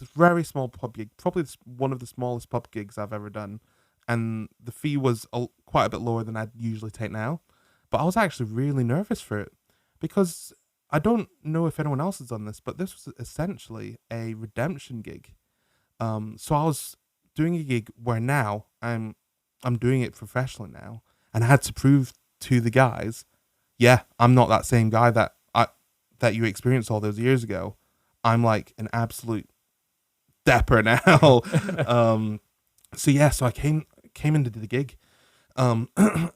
very small pub gig, probably one of the smallest pub gigs I've ever done. And the fee was quite a bit lower than I'd usually take now. But I was actually really nervous for it because I don't know if anyone else has done this, but this was essentially a redemption gig. So I was doing a gig where now I'm doing it professionally now, and I had to prove to the guys, yeah, I'm not that same guy that you experienced all those years ago. I'm like an absolute dapper now. So I came into the gig. And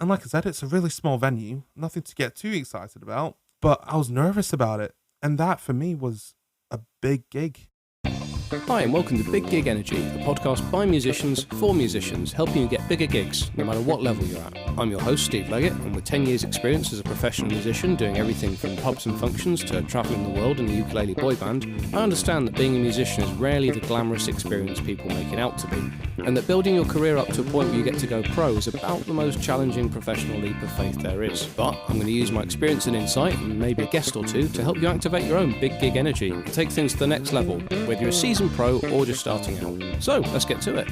like I said, it's a really small venue, nothing to get too excited about, but I was nervous about it. And that for me was a big gig. Hi and welcome to Big Gig Energy, a podcast by musicians for musicians, helping you get bigger gigs, no matter what level you're at. I'm your host, Steve Leggett, and with 10 years experience as a professional musician, doing everything from pubs and functions to travelling the world in a ukulele boy band, I understand that being a musician is rarely the glamorous experience people make it out to be, and that building your career up to a point where you get to go pro is about the most challenging professional leap of faith there is. But I'm going to use my experience and insight, and maybe a guest or two, to help you activate your own big gig energy and take things to the next level, whether you're a seasoned pro or just starting out. So, let's get to it.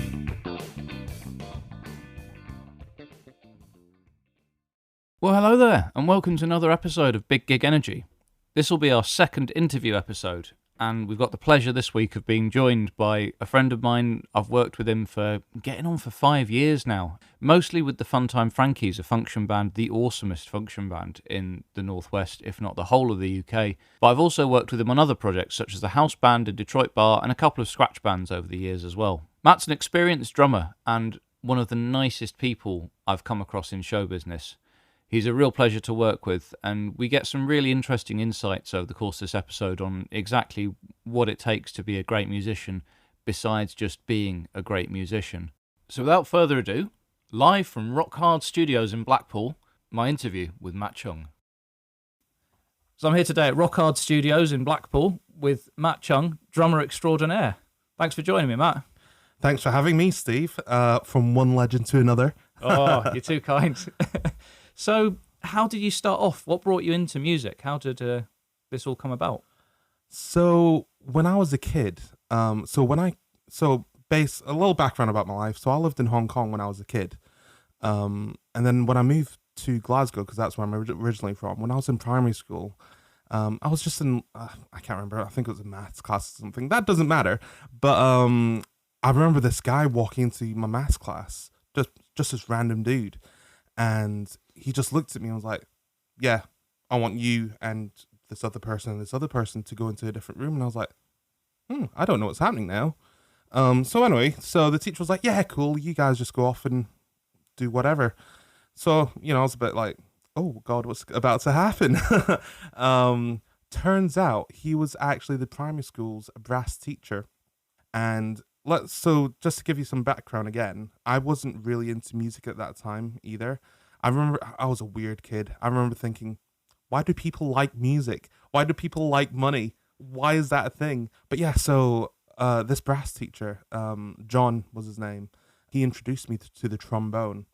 Well, hello there, and welcome to another episode of Big Gig Energy. This will be our second interview episode, and we've got the pleasure this week of being joined by a friend of mine. I've worked with him for getting on for 5 years now, mostly with the Funtime Frankies, a function band, the awesomest function band in the Northwest, if not the whole of the UK. But I've also worked with him on other projects, such as the House Band and Detroit Bar, and a couple of scratch bands over the years as well. Matt's an experienced drummer, and one of the nicest people I've come across in show business. He's a real pleasure to work with, and we get some really interesting insights over the course of this episode on exactly what it takes to be a great musician, besides just being a great musician. So without further ado, live from Rock Hard Studios in Blackpool, my interview with Matt Chung. So I'm here today at Rock Hard Studios in Blackpool with Matt Chung, drummer extraordinaire. Thanks for joining me, Matt. Thanks for having me, Steve, from one legend to another. Oh, you're too kind. So, how did you start off? What brought you into music? How did this all come about? So, when I was a kid, a little background about my life. So, I lived in Hong Kong when I was a kid. And then when I moved to Glasgow, because that's where I'm originally from, when I was in primary school, I was just in, I can't remember, I think it was a maths class or something. That doesn't matter. But I remember this guy walking into my maths class, just this random dude. And he just looked at me and was like, yeah, I want you and this other person to go into a different room. And I was like, I don't know what's happening now. So anyway, so the teacher was like, yeah, cool, you guys just go off and do whatever. So, I was a bit like, oh God, what's about to happen? Turns out he was actually the primary school's brass teacher. And so just to give you some background again, I wasn't really into music at that time either. I remember I was a weird kid. I remember thinking, why do people like music? Why do people like money? Why is that a thing? But yeah, so this brass teacher, John was his name, he introduced me to the trombone.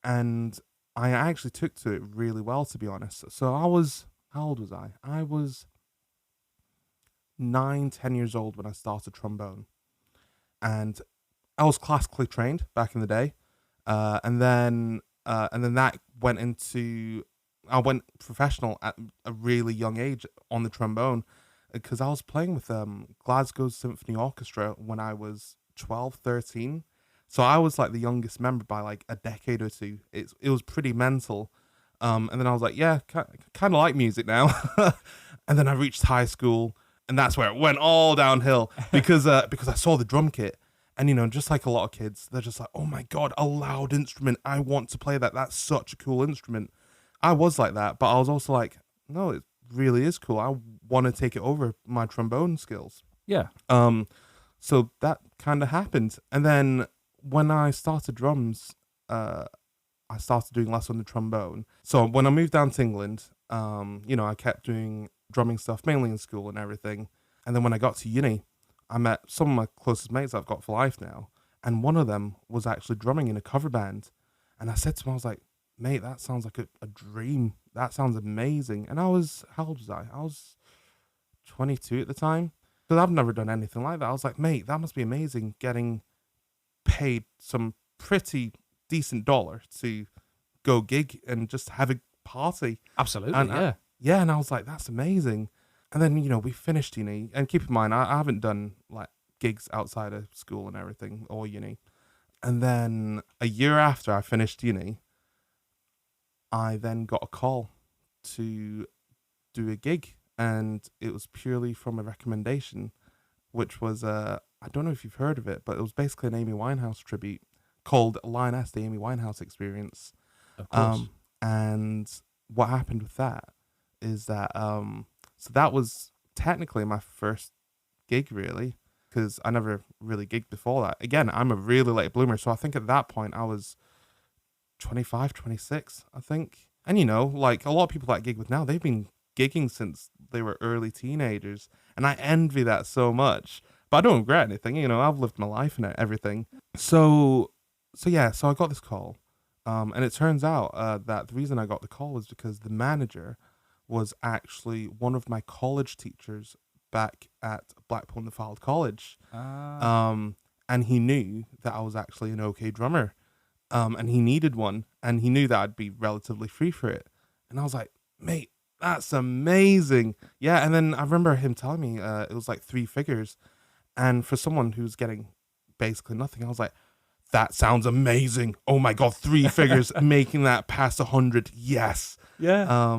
And I actually took to it really well, to be honest. So how old was I? I was 9-10 years old when I started trombone. And I was classically trained back in the day, and then that went into, I went professional at a really young age on the trombone, because I was playing with Glasgow Symphony Orchestra when I was 12, 13. So I was like the youngest member by like a decade or two. It was pretty mental. And then I was like, yeah, kind of like music now. And then I reached high school. And that's where it went all downhill because I saw the drum kit, and just like a lot of kids, they're just like, oh my God, a loud instrument. I want to play that. That's such a cool instrument. I was like that, but I was also like, no, it really is cool. I want to take it over my trombone skills. Yeah. So that kind of happened. And then when I started drums, I started doing less on the trombone. So when I moved down to England, I kept doing drumming stuff, mainly in school and everything. And then when I got to uni, I met some of my closest mates I've got for life now. And one of them was actually drumming in a cover band. And I said to him, I was like, mate, that sounds like a dream. That sounds amazing. And how old was I? I was 22 at the time. because I've never done anything like that. I was like, mate, that must be amazing getting paid some pretty decent dollar to go gig and just have a party. Absolutely, And yeah. Yeah, and I was like, that's amazing. And then, we finished uni. And keep in mind, I haven't done like gigs outside of school and everything or uni. And then a year after I finished uni, I then got a call to do a gig. And it was purely from a recommendation, which was, I don't know if you've heard of it, but it was basically an Amy Winehouse tribute called Lioness, the Amy Winehouse Experience. Of course. And what happened with that is that, so that was technically my first gig, really, because I never really gigged before that. Again, I'm a really late bloomer, so I think at that point I was 25, 26, I think. And, like a lot of people that I gig with now, they've been gigging since they were early teenagers, and I envy that so much. But I don't regret anything, I've lived my life and everything. So I got this call. And it turns out that the reason I got the call was because the manager was actually one of my college teachers back at Blackpool in the Fylde College. And he knew that I was actually an okay drummer. And he needed one. And he knew that I'd be relatively free for it. And I was like, mate, that's amazing. Yeah, and then I remember him telling me it was like 3 figures. And for someone who's getting basically nothing, I was like, that sounds amazing. Oh my God, 3 figures, making that past 100. Yes. Yeah.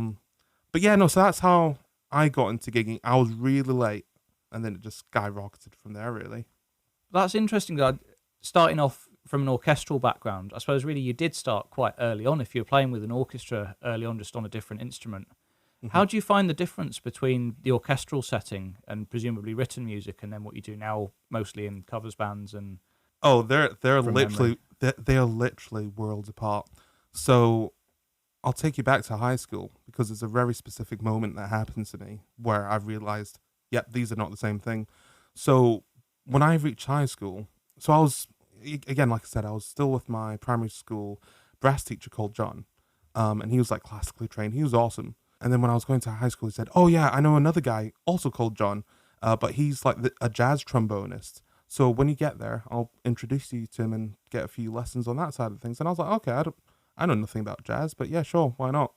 But yeah, no, so that's how I got into gigging. I was really late, and then it just skyrocketed from there, really. That's interesting. Starting off from an orchestral background, I suppose really you did start quite early on if you were playing with an orchestra early on, just on a different instrument. Mm-hmm. How do you find the difference between the orchestral setting and presumably written music and then what you do now, mostly in covers bands and... Oh, they're literally worlds apart. So I'll take you back to high school because it's a very specific moment that happened to me where I realized, yep, these are not the same thing. So when I reached high school, so I was, again, like I said, I was still with my primary school brass teacher called John. And he was like classically trained. He was awesome. And then when I was going to high school, he said, oh yeah, I know another guy also called John, but he's like a jazz trombonist. So when you get there, I'll introduce you to him and get a few lessons on that side of things. And I was like, okay, I know nothing about jazz, but yeah, sure, why not?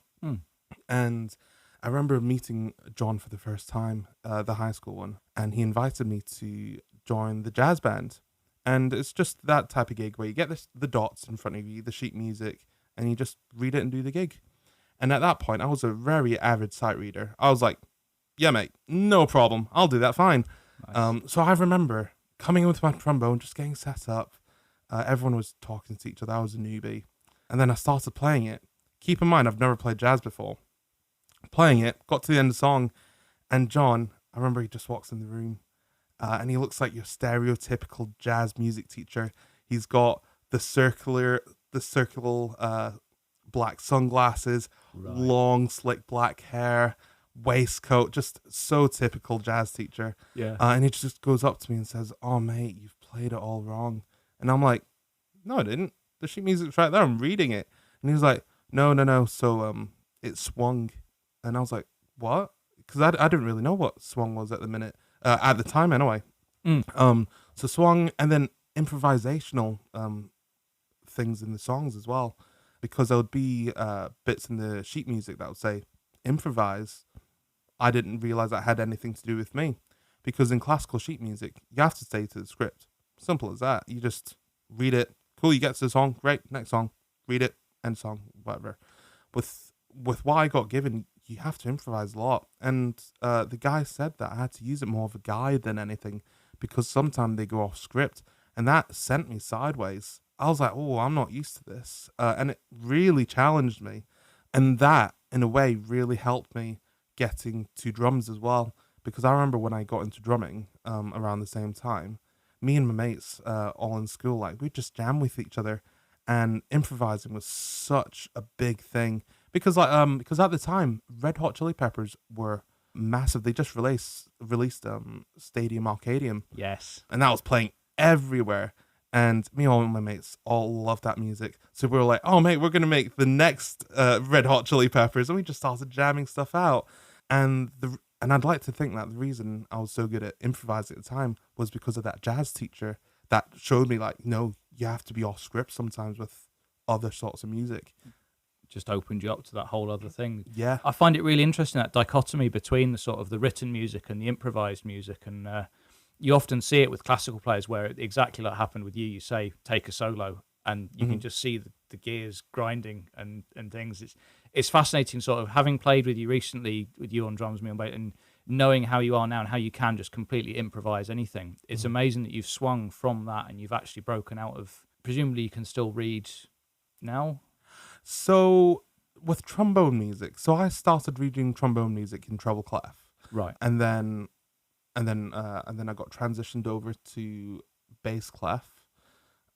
And I remember meeting John for the first time, the high school one, and he invited me to join the jazz band. And it's just that type of gig where you get the dots in front of you, the sheet music, and you just read it and do the gig. And at that point, I was a very avid sight reader. I was like, yeah, mate, no problem. I'll do that fine. Nice. So I remember coming in with my trombone, just getting set up. Everyone was talking to each other. I was a newbie. And then I started playing it. Keep in mind, I've never played jazz before. Playing it, got to the end of the song, and John, I remember he just walks in the room, and he looks like your stereotypical jazz music teacher. He's got the circular black sunglasses, right, long, slick black hair, waistcoat, just so typical jazz teacher. Yeah. And he just goes up to me and says, oh, mate, you've played it all wrong. And I'm like, no, I didn't. The sheet music's right there. I'm reading it. And he was like, no. So it swung. And I was like, what? Because I didn't really know what swung was at the minute, at the time anyway. So swung, and then improvisational things in the songs as well. Because there would be bits in the sheet music that would say, improvise. I didn't realize that had anything to do with me. Because in classical sheet music, you have to stay to the script. Simple as that. You just read it. Cool, you get to the song. Great, next song. Read it, end song, whatever. With what I got given, you have to improvise a lot. And the guy said that I had to use it more of a guide than anything. Because sometimes they go off script. And that sent me sideways. I was like, oh, I'm not used to this. And it really challenged me. And that, in a way, really helped me getting to drums as well. Because I remember when I got into drumming around the same time, me and my mates all in school, like, we'd just jam with each other. And improvising was such a big thing. Because at the time, Red Hot Chili Peppers were massive. They just released Stadium Arcadium. Yes. And that was playing everywhere. And me and all my mates all loved that music. So we were like, oh, mate, we're going to make the next Red Hot Chili Peppers. And we just started jamming stuff out. And And I'd like to think that the reason I was so good at improvising at the time was because of that jazz teacher that showed me, like, no, you have to be off script sometimes with other sorts of music. Just opened you up to that whole other thing. Yeah. I find it really interesting, that dichotomy between the sort of the written music and the improvised music. And you often see it with classical players where exactly like happened with you. You say, take a solo, and you can just see the gears grinding and things. It's fascinating, sort of having played with you recently, with you on drums, me on bass, and knowing how you are now and how you can just completely improvise anything. It's amazing that you've swung from that and you've actually broken out of. Presumably, you can still read now. So with trombone music, so I started reading trombone music in treble clef, Right. and then I got transitioned over to bass clef.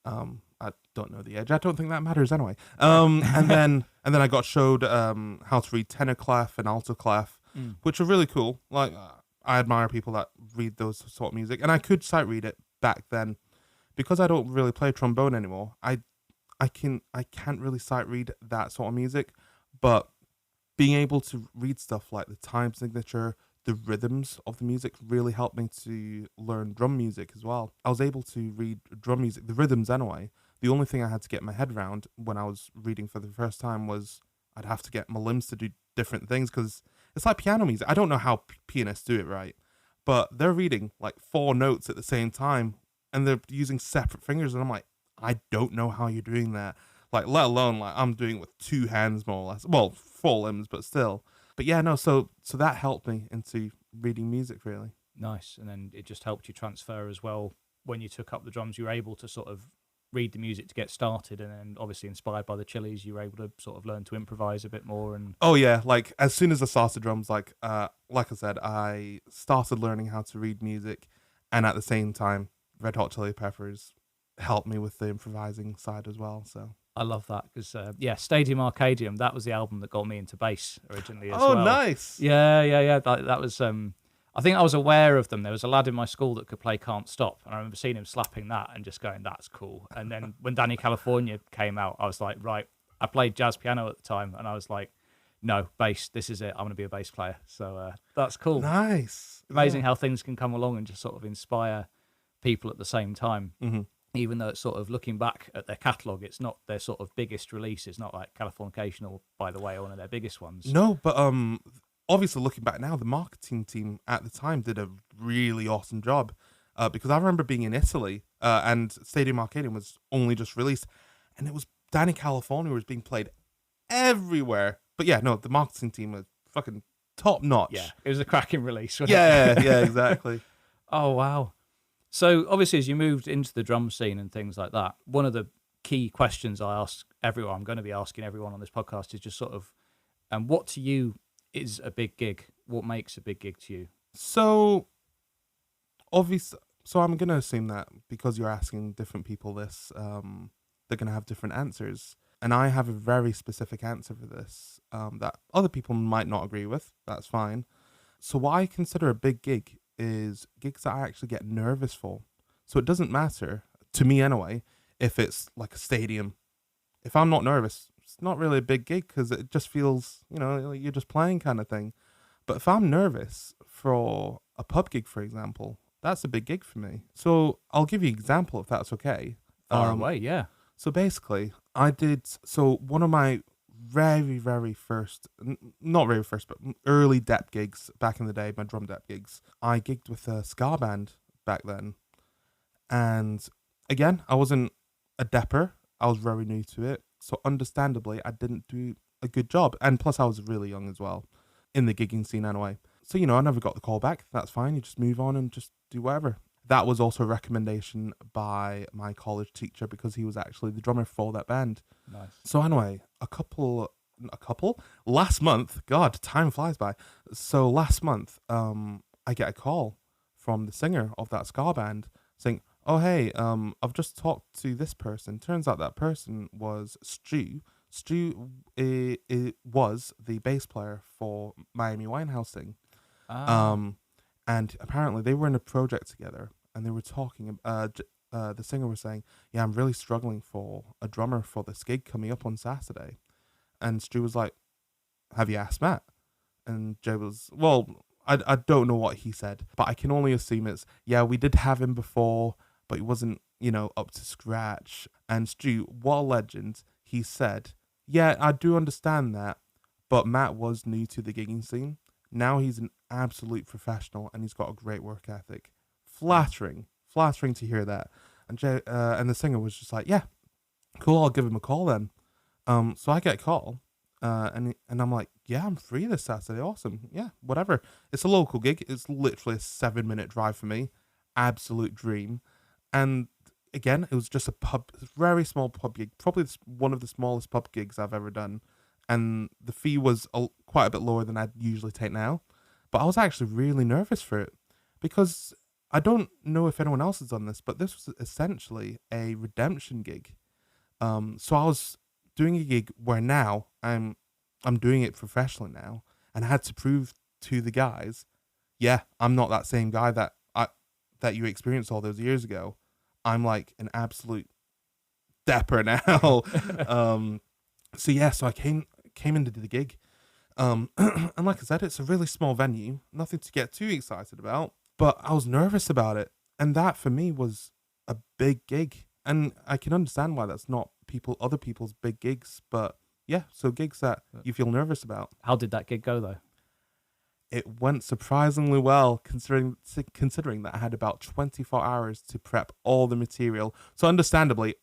I don't know the edge. I don't think that matters anyway. And then I got showed how to read tenor clef and alto clef, which are really cool. Like, I admire people that read those sort of music, and I could sight read it back then. Because I don't really play trombone anymore, I can't really sight read that sort of music, but being able to read stuff like the time signature, the rhythms of the music really helped me to learn drum music as well. I was able to read drum music, the rhythms anyway. The only thing I had to get my head around when I was reading for the first time was I'd have to get my limbs to do different things, because it's like piano music. I don't know how pianists do it right, but they're reading like 4 notes at the same time and they're using separate fingers, and I'm like, I don't know how you're doing that. Like, let alone like I'm doing it with 2 hands more or less. Well, 4 limbs, but still. But yeah, no, so that helped me into reading music, really. Nice. And then it just helped you transfer as well. When you took up the drums, you were able to sort of read the music to get started, and then obviously inspired by the Chili's, you were able to sort of learn to improvise a bit more. And oh yeah, like as soon as I started drums, like I said, I started learning how to read music, and at the same time, Red Hot Chili Peppers helped me with the improvising side as well. So I love that because Stadium Arcadium, that was the album that got me into bass originally as oh, well. nice. Yeah. That was. I think I was aware of them. There was a lad in my school that could play Can't Stop, and I remember seeing him slapping that and just going, "That's cool." And then when Danny California came out, I was like, right. I played jazz piano at the time, and I was like, no, bass. This is it. I'm going to be a bass player. So that's cool. Nice. Amazing how things can come along and just sort of inspire people at the same time. Mm-hmm. Even though it's sort of looking back at their catalogue, it's not their sort of biggest release. It's not like Californication or, by the way, one of their biggest ones. No, but obviously looking back now, the marketing team at the time did a really awesome job. Because I remember being in Italy, and Stadium Arcadium was only just released, and it was Danny California was being played everywhere. But yeah, no, the marketing team was fucking top notch. Yeah, it was a cracking release. Wasn't Yeah, it? yeah, exactly. Oh, wow. So obviously, as you moved into the drum scene and things like that, one of the key questions I ask everyone, I'm going to be asking everyone on this podcast, is just sort of, what to you is a big gig? What makes a big gig to you? So, obviously, I'm going to assume that because you're asking different people this, they're going to have different answers. And I have a very specific answer for this that other people might not agree with. That's fine. So what I consider a big gig is gigs that I actually get nervous for. So it doesn't matter, to me anyway, if it's like a stadium. If I'm not nervous, it's not really a big gig because it just feels, like you're just playing kind of thing. But if I'm nervous for a pub gig, for example, that's a big gig for me. So I'll give you an example if that's okay. Far away, yeah. So basically, one of my very, very first, not very first, but early dep gigs back in the day, my drum dep gigs, I gigged with a ska band back then. And again, I wasn't a depper. I was very new to it. So understandably, I didn't do a good job. And plus, I was really young as well in the gigging scene anyway. So, I never got the call back. That's fine. You just move on and just do whatever. That was also a recommendation by my college teacher because he was actually the drummer for that band. Nice. So anyway, last month, God, time flies by. So last month, I get a call from the singer of that ska band saying, oh, hey, I've just talked to this person. Turns out that person was Stu. Stu was the bass player for Miami Winehouse thing. And apparently they were in a project together and they were talking, the singer was saying, yeah, I'm really struggling for a drummer for this gig coming up on Saturday. And Stu was like, have you asked Matt? And Joe was, well, I don't know what he said, but I can only assume it's, yeah, we did have him before, but he wasn't, up to scratch. And Stu, what a legend, he said, yeah, I do understand that, but Matt was new to the gigging scene. Now he's an absolute professional and he's got a great work ethic. Flattering to hear that. And the singer was just like, yeah, cool, I'll give him a call then. So I get a call, and I'm like, yeah, I'm free this Saturday. Awesome. Yeah, whatever. It's a local gig. It's literally a 7-minute drive for me. Absolute dream. And again, it was just a very small pub gig, probably one of the smallest pub gigs I've ever done. And the fee was quite a bit lower than I'd usually take now. But I was actually really nervous for it because I don't know if anyone else has done this, but this was essentially a redemption gig. So I was doing a gig where now I'm doing it professionally now, and I had to prove to the guys, yeah, I'm not that same guy that you experienced all those years ago. I'm like an absolute dapper now. So I came into the gig, and like I said, it's a really small venue, nothing to get too excited about, but I was nervous about it, and that for me was a big gig, and I can understand why that's not other people's big gigs, but yeah, so gigs that you feel nervous about. How did that gig go though? It went surprisingly well, considering that I had about 24 hours to prep all the material. So understandably,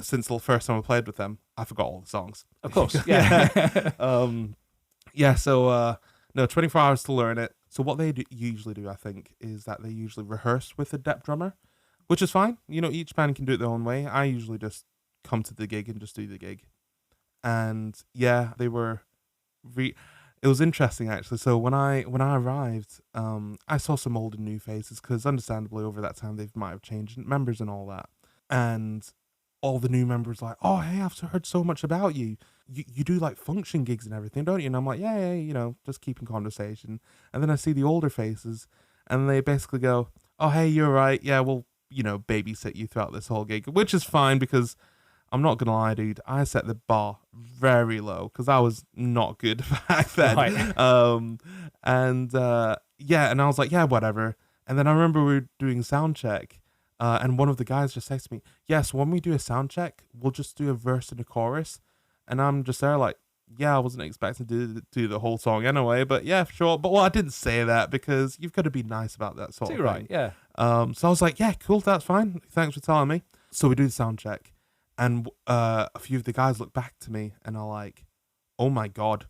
since the first time I played with them, I forgot all the songs. Of course, yeah. No, 24 hours to learn it. So what they usually do, I think, is that they usually rehearse with a dep drummer, which is fine. Each band can do it their own way. I usually just come to the gig and just do the gig. And yeah, they were it was interesting actually. So when I arrived, I saw some old and new faces because understandably over that time they might have changed members and all that. And all the new members like, oh hey, I've heard so much about you. You do like function gigs and everything, don't you? And I'm like, yeah, just keeping conversation. And then I see the older faces, and they basically go, oh hey, you're right. Yeah, we'll babysit you throughout this whole gig, which is fine because I'm not gonna lie, dude, I set the bar very low because I was not good back then. Right. And I was like, yeah, whatever. And then I remember we were doing sound check, and one of the guys just said to me, yes, when we do a sound check, we'll just do a verse and a chorus. And I'm just there like, yeah, I wasn't expecting to do the whole song anyway, but yeah, sure. But I didn't say that because you've got to be nice about that sort of thing. Right, yeah. So I was like, yeah, cool, that's fine. Thanks for telling me. So we do the sound check, and a few of the guys look back to me and are like, oh my God,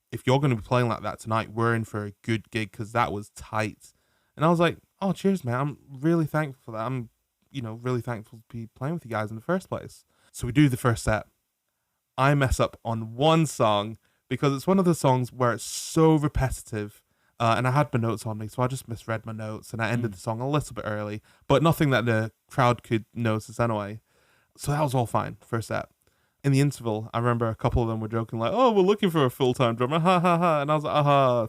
if you're going to be playing like that tonight, we're in for a good gig because that was tight. And I was like, oh, cheers, man. I'm really thankful for that. I'm, really thankful to be playing with you guys in the first place. So we do the first set. I mess up on one song because it's one of the songs where it's so repetitive, and I had my notes on me, so I just misread my notes and I ended the song a little bit early, but nothing that the crowd could notice anyway. So that was all fine, first set. In the interval, I remember a couple of them were joking like, oh, we're looking for a full-time drummer, ha ha ha, and I was like, aha,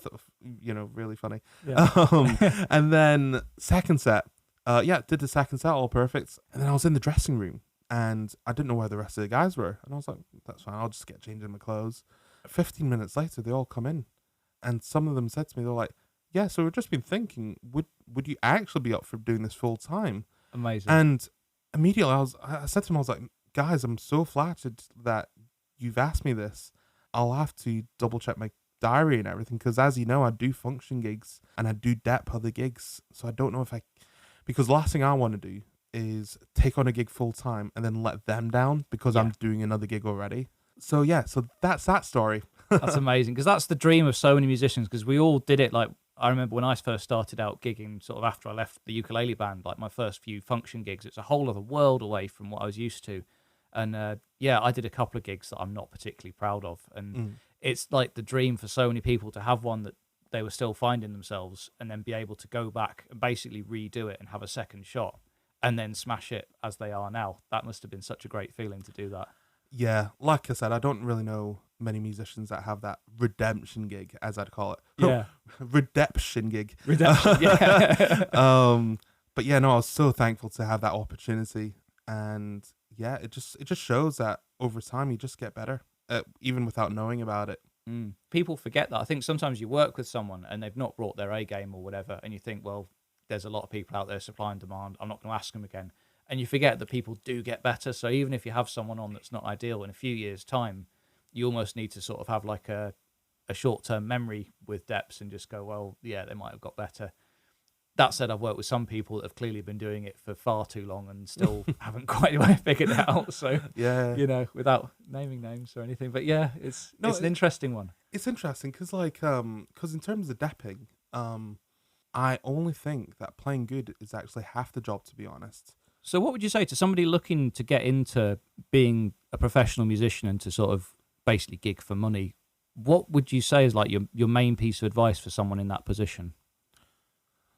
really funny. Yeah. And then second set, did the second set all perfect, and then I was in the dressing room. And I didn't know where the rest of the guys were. And I was like, that's fine, I'll just get changed in my clothes. 15 minutes later, they all come in. And some of them said to me, they're like, yeah, so we've just been thinking, would you actually be up for doing this full time? Amazing. And immediately I said to them, I was like, guys, I'm so flattered that you've asked me this. I'll have to double check my diary and everything. Because as you know, I do function gigs and I do dep other gigs. So I don't know because the last thing I want to do is take on a gig full time and then let them down because I'm doing another gig already. So that's that story. That's amazing because that's the dream of so many musicians because we all did it. Like I remember when I first started out gigging sort of after I left the ukulele band, like my first few function gigs, it's a whole other world away from what I was used to. And I did a couple of gigs that I'm not particularly proud of. And it's like the dream for so many people to have one that they were still finding themselves and then be able to go back and basically redo it and have a second shot. And then smash it as they are now. That must have been such a great feeling to do that. Yeah, like I said, I don't really know many musicians that have that redemption gig, as I'd call it. Yeah. Redemption gig. Redemption, yeah. But yeah, no, I was so thankful to have that opportunity. And yeah, it just shows that over time you just get better, even without knowing about it. People forget that. I think sometimes you work with someone and they've not brought their A game or whatever, and you think, well, there's a lot of people out there, supply and demand, I'm not going to ask them again. And you forget that people do get better. So even if you have someone on that's not ideal, in a few years' time, you almost need to sort of have like a short-term memory with depths and just go, well, yeah, they might have got better. That said, I've worked with some people that have clearly been doing it for far too long and still haven't quite figured it out. So, yeah, without naming names or anything. But yeah, it's an interesting one. It's interesting because in terms of depping, I only think that playing good is actually half the job, to be honest. So what would you say to somebody looking to get into being a professional musician and to sort of basically gig for money? What would you say is like your main piece of advice for someone in that position?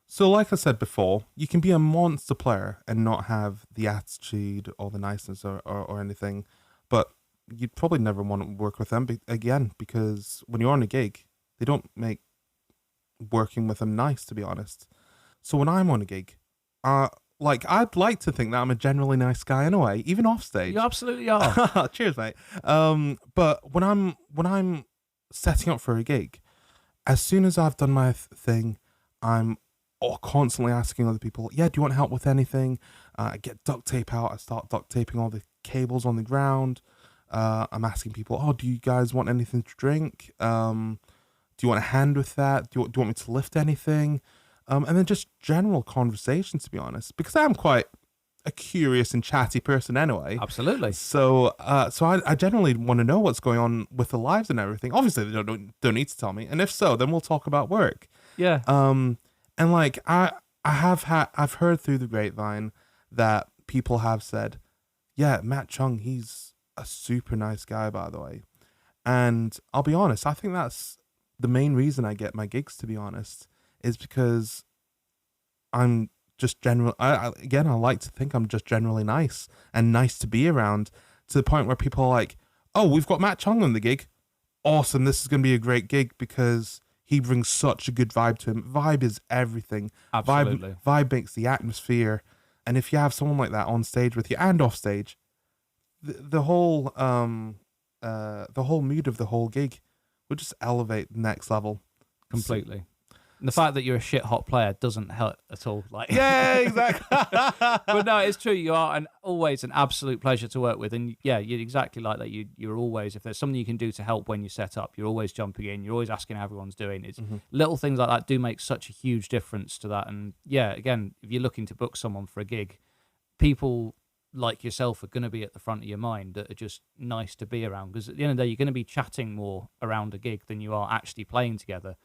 So like I said before, you can be a monster player and not have the attitude or the niceness or anything, but you'd probably never want to work with them again, because when you're on a gig, they don't make working with them nice, to be honest. So when I'm on a gig, I'd like to think that I'm a generally nice guy anyway, even off stage. You absolutely are. Cheers, mate. But when I'm setting up for a gig, as soon as I've done my thing, I'm constantly asking other people, do you want help with anything? I get duct tape out. I start duct taping all the cables on the ground. I'm asking people, do you guys want anything to drink? Do you want a hand with that? Do you want me to lift anything? And then just general conversation, to be honest, because I am quite a curious and chatty person anyway. Absolutely. So I generally want to know what's going on with their lives and everything. Obviously, they don't need to tell me, and if so, then we'll talk about work. Yeah. And like I've heard through the grapevine that people have said, Matt Chung, he's a super nice guy, by the way. And I'll be honest, I think that's the main reason I get my gigs, to be honest, is because I'm just general. I like to think I'm just generally nice and nice to be around, to the point where people are like, oh, we've got Matt Chung on the gig. Awesome. This is going to be a great gig because he brings such a good vibe to him. Vibe is everything. Absolutely. Vibe makes the atmosphere. And if you have someone like that on stage with you and off stage, the whole mood of the whole gig will just elevate the next level. Completely. And the fact that you're a shit hot player doesn't help at all. Like, yeah, exactly. But no, it's true. You are always an absolute pleasure to work with, and yeah, you're exactly like that. You're always, if there's something you can do to help when you set up, you're always jumping in. You're always asking how everyone's doing. It's little things like that do make such a huge difference to that. And yeah, again, if you're looking to book someone for a gig, people like yourself are going to be at the front of your mind that are just nice to be around, because at the end of the day, you're going to be chatting more around a gig than you are actually playing together.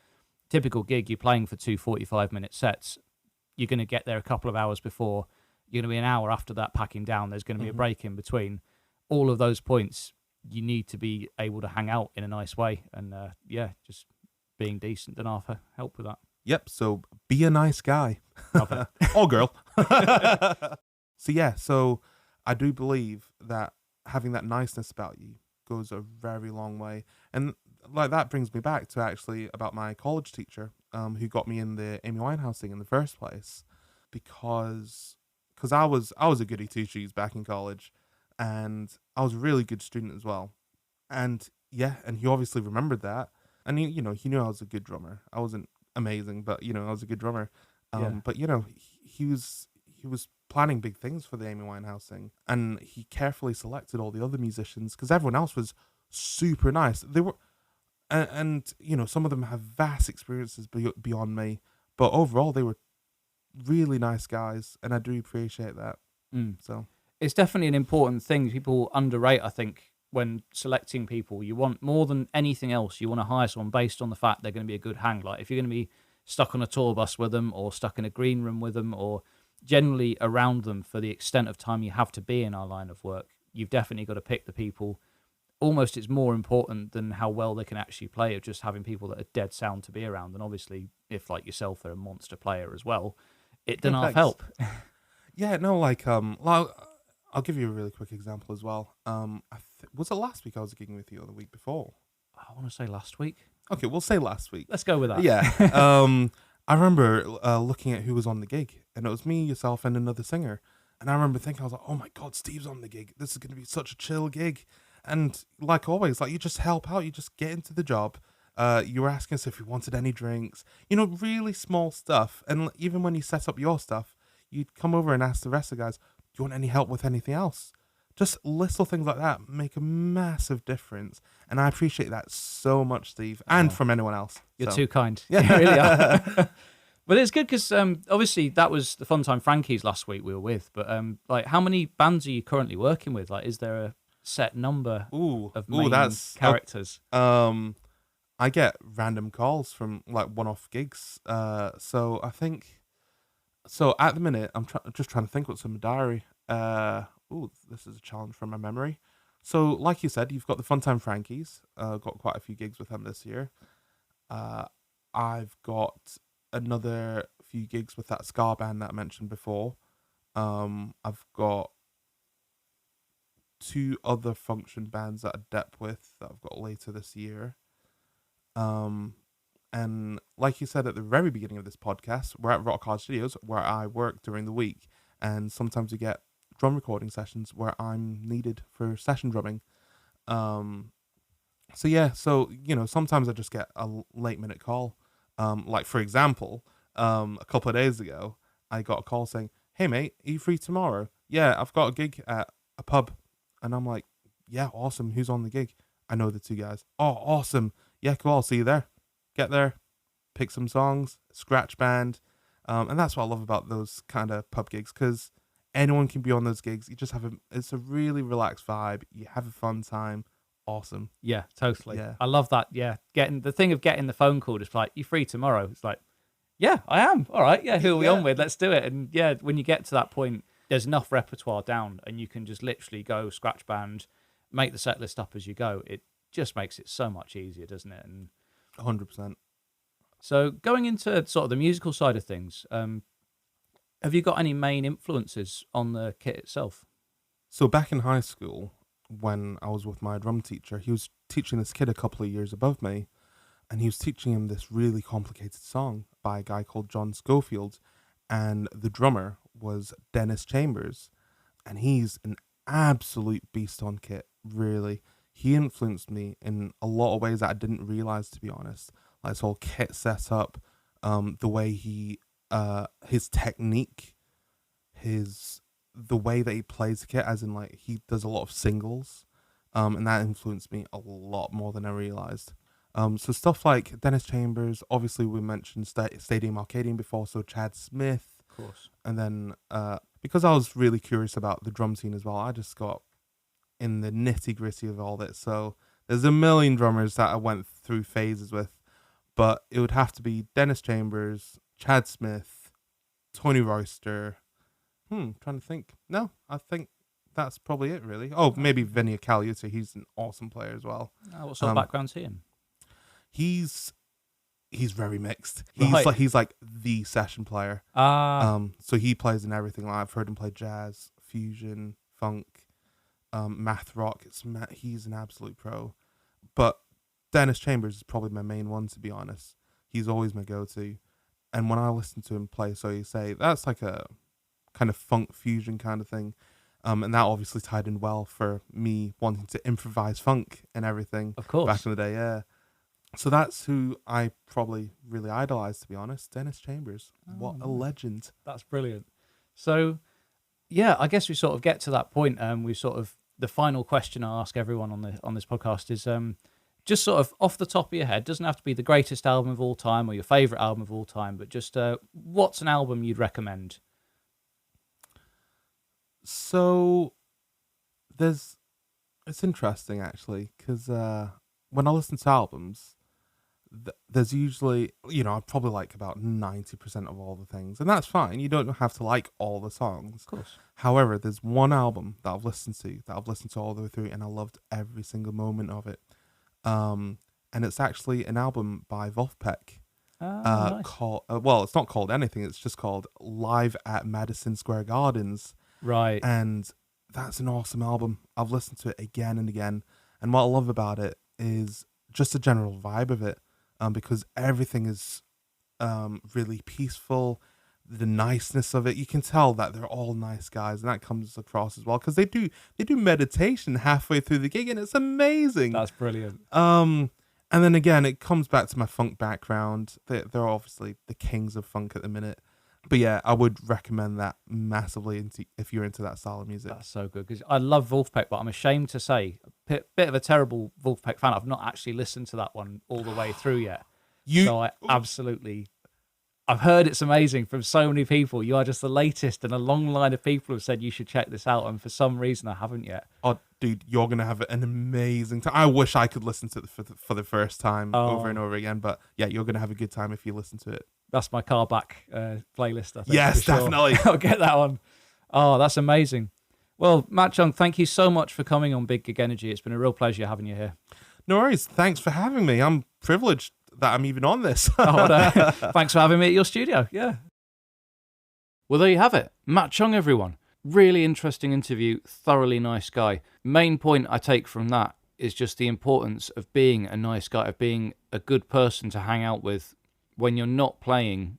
Typical gig, you're playing for 2 45-minute sets. You're going to get there a couple of hours before. You're going to be an hour after that packing down. There's going to be a break in between. All of those points, you need to be able to hang out in a nice way. And just being decent and help with that. Yep. So be a nice guy. Or girl. So I do believe that having that niceness about you goes a very long way. And like that brings me back to actually about my college teacher, who got me in the Amy Winehouse thing in the first place, because I was a goody two shoes back in college, and I was a really good student as well, and he obviously remembered that, and he knew I was a good drummer. I wasn't amazing, but I was a good drummer. But he was planning big things for the Amy Winehouse thing, and he carefully selected all the other musicians because everyone else was super nice. They were. And some of them have vast experiences beyond me, but overall they were really nice guys, and I do appreciate that. So it's definitely an important thing people underrate, I think, when selecting people. You want, more than anything else, you want to hire someone based on the fact they're going to be a good hang. Like if you're going to be stuck on a tour bus with them, or stuck in a green room with them, or generally around them for the extent of time you have to be in our line of work, you've definitely got to pick the people. Almost it's more important than how well they can actually play, of just having people that are dead sound to be around. And obviously, if like yourself, they're a monster player as well, it doesn't half help. I'll give you a really quick example as well. Was it last week I was gigging with you, or the week before? I want to say last week. Okay, we'll say last week. Let's go with that. Yeah. I remember looking at who was on the gig, and it was me, yourself, and another singer. And I remember thinking, I was like, oh my God, Steve's on the gig. This is going to be such a chill gig. and like always, like you just help out. You just get into the job. You were asking us if we wanted any drinks. Really small stuff. And even when you set up your stuff, you'd come over and ask the rest of the guys, "Do you want any help with anything else?" Just little things like that make a massive difference, and I appreciate that so much, Steve, and from anyone else. You're So, too kind. Yeah. You really are. But it's good because obviously that was the Funtime Frankies last week we were with. But like, how many bands are you currently working with? Like, is there a set number of main characters? I get random calls from like one-off gigs. So I think, so at the minute I'm just trying to think what's in my diary. This is a challenge from my memory. So, like you said, you've got the Funtime Frankies. Got quite a few gigs with them this year. I've got another few gigs with that ska band that I mentioned before. I've got 2 other function bands that I dep with that I've got later this year. And like you said at the very beginning of this podcast, we're at Rock Hard Studios where I work during the week, and sometimes we get drum recording sessions where I'm needed for session drumming. Sometimes I just get a late minute call. Like for example, a couple of days ago, I got a call saying, "Hey mate, are you free tomorrow?" "Yeah, I've got a gig at a pub." And I'm like, "Yeah, awesome. Who's on the gig?" "I know the 2 guys." "Oh, awesome. Yeah, cool. I'll see you there." Get there, pick some songs, scratch band. And that's what I love about those kind of pub gigs, because anyone can be on those gigs. You just it's a really relaxed vibe. You have a fun time. Awesome. Yeah, totally. Yeah. I love that. Yeah, getting the phone call, just like, "You free tomorrow?" It's like, "Yeah, I am. All right. Yeah, who are we on with? Let's do it." And yeah, when you get to that point, there's enough repertoire down, and you can just literally go scratch band, make the set list up as you go. It just makes it so much easier, doesn't it? And 100%. so going into sort of the musical side of things, have you got any main influences on the kit itself? So back in high school, when I was with my drum teacher, he was teaching this kid a couple of years above me, and he was teaching him this really complicated song by a guy called John Schofield, and the drummer was Dennis Chambers, and he's an absolute beast on kit, really. He influenced me in a lot of ways that I didn't realize, to be honest. Like his whole kit setup, the way his technique, the way that he plays the kit, as in like he does a lot of singles, and that influenced me a lot more than I realized. So stuff like Dennis Chambers, obviously we mentioned Stadium Arcadian before, so Chad Smith, Of course. and then because I was really curious about the drum scene as well, I just got in the nitty gritty of all this. So there's a million drummers that I went through phases with, but it would have to be Dennis Chambers, Chad Smith, Tony Royster. Trying to think. No, I think that's probably it, really. Oh, maybe Vinny Caliuta. He's an awesome player as well. What sort of background's he in? He's very mixed. Right. He's like the session player. So he plays in everything. Like I've heard him play jazz, fusion, funk, math rock. He's an absolute pro. But Dennis Chambers is probably my main one, to be honest. He's always my go-to. And when I listen to him play So You Say, that's like a kind of funk fusion kind of thing. And that obviously tied in well for me wanting to improvise funk and everything. Of course. Back in the day, yeah. So that's who I probably really idolized, to be honest. Dennis Chambers. What a legend. That's brilliant. So, yeah, I guess we sort of get to that point. The final question I ask everyone on this podcast is just sort of off the top of your head. Doesn't have to be the greatest album of all time or your favorite album of all time, but just what's an album you'd recommend? So it's interesting actually, because when I listen to albums, there's usually, I probably like about 90% of all the things, and that's fine. You don't have to like all the songs. Of course. However, there's one album that I've listened to all the way through, and I loved every single moment of it. And it's actually an album by Wolfpack. Nice. Called it's not called anything. It's just called Live at Madison Square Gardens. Right. And that's an awesome album. I've listened to it again and again. And what I love about it is just the general vibe of it, because everything is really peaceful. the niceness of it. You can tell that they're all nice guys, and that comes across as well, because they do meditation halfway through the gig, and it's amazing. That's brilliant. And then again, it comes back to my funk background. They're obviously the kings of funk at the minute. But yeah, I would recommend that massively if you're into that style of music. That's so good, because I love Wolfpack, but I'm ashamed to say, a bit of a terrible Wolfpack fan. I've not actually listened to that one all the way through yet. I've heard it's amazing from so many people. You are just the latest, and a long line of people have said you should check this out, and for some reason I haven't yet. Oh, dude, you're going to have an amazing time. I wish I could listen to it for the first time over and over again, but yeah, you're going to have a good time if you listen to it. That's my car back playlist, I think. Yes, definitely. I'll get that on. Oh, that's amazing. Well, Matt Chung, thank you so much for coming on Big Gig Energy. It's been a real pleasure having you here. No worries. Thanks for having me. I'm privileged that I'm even on this. Thanks for having me at your studio. Yeah. Well, there you have it. Matt Chung, everyone. Really interesting interview. Thoroughly nice guy. Main point I take from that is just the importance of being a nice guy, of being a good person to hang out with when you're not playing,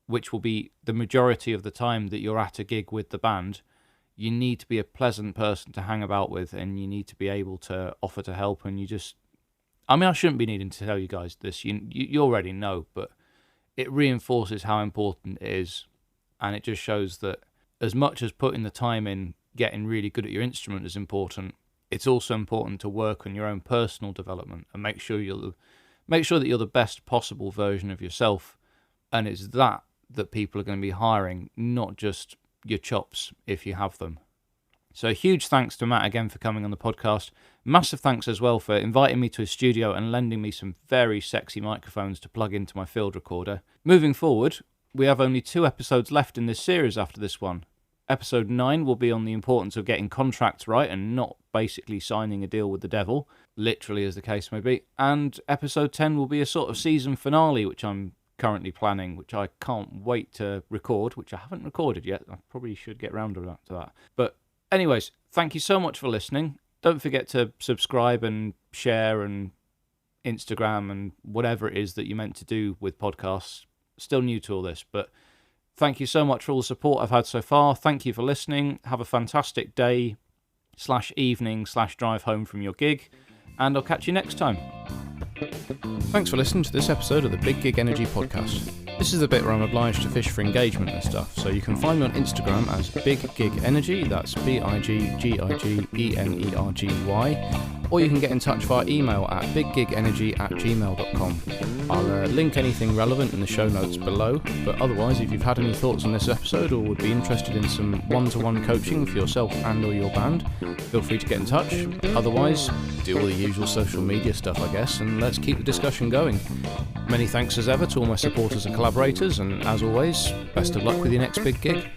which will be the majority of the time that you're at a gig with the band. You need to be a pleasant person to hang about with, and you need to be able to offer to help. And I shouldn't be needing to tell you guys this. You already know, but it reinforces how important it is. And it just shows that as much as putting the time in, getting really good at your instrument is important, it's also important to work on your own personal development and make sure that you're the best possible version of yourself. And it's that people are going to be hiring, not just your chops if you have them. So huge thanks to Matt again for coming on the podcast. Massive thanks as well for inviting me to his studio and lending me some very sexy microphones to plug into my field recorder. Moving forward, we have only 2 episodes left in this series after this one. Episode 9 will be on the importance of getting contracts right and not basically signing a deal with the devil, literally as the case may be. And episode 10 will be a sort of season finale, which I'm currently planning, which I can't wait to record, which I haven't recorded yet. I probably should get round to that. But anyways, thank you so much for listening. Don't forget to subscribe and share and Instagram and whatever it is that you meant to do with podcasts. Still new to all this, but thank you so much for all the support I've had so far. Thank you for listening. Have a fantastic day / evening / drive home from your gig, and I'll catch you next time. Thanks for listening to this episode of the Big Gig Energy podcast. This is the bit where I'm obliged to fish for engagement and stuff, so you can find me on Instagram as Big Gig Energy, that's BIGGIGENERGY, or you can get in touch via email at biggigenergy@gmail.com. I'll link anything relevant in the show notes below, but otherwise, if you've had any thoughts on this episode or would be interested in some one-to-one coaching for yourself and or your band, feel free to get in touch. Otherwise, do all the usual social media stuff, I guess, and let's keep the discussion going. Many thanks as ever to all my supporters and collaborators, and as always, best of luck with your next big gig.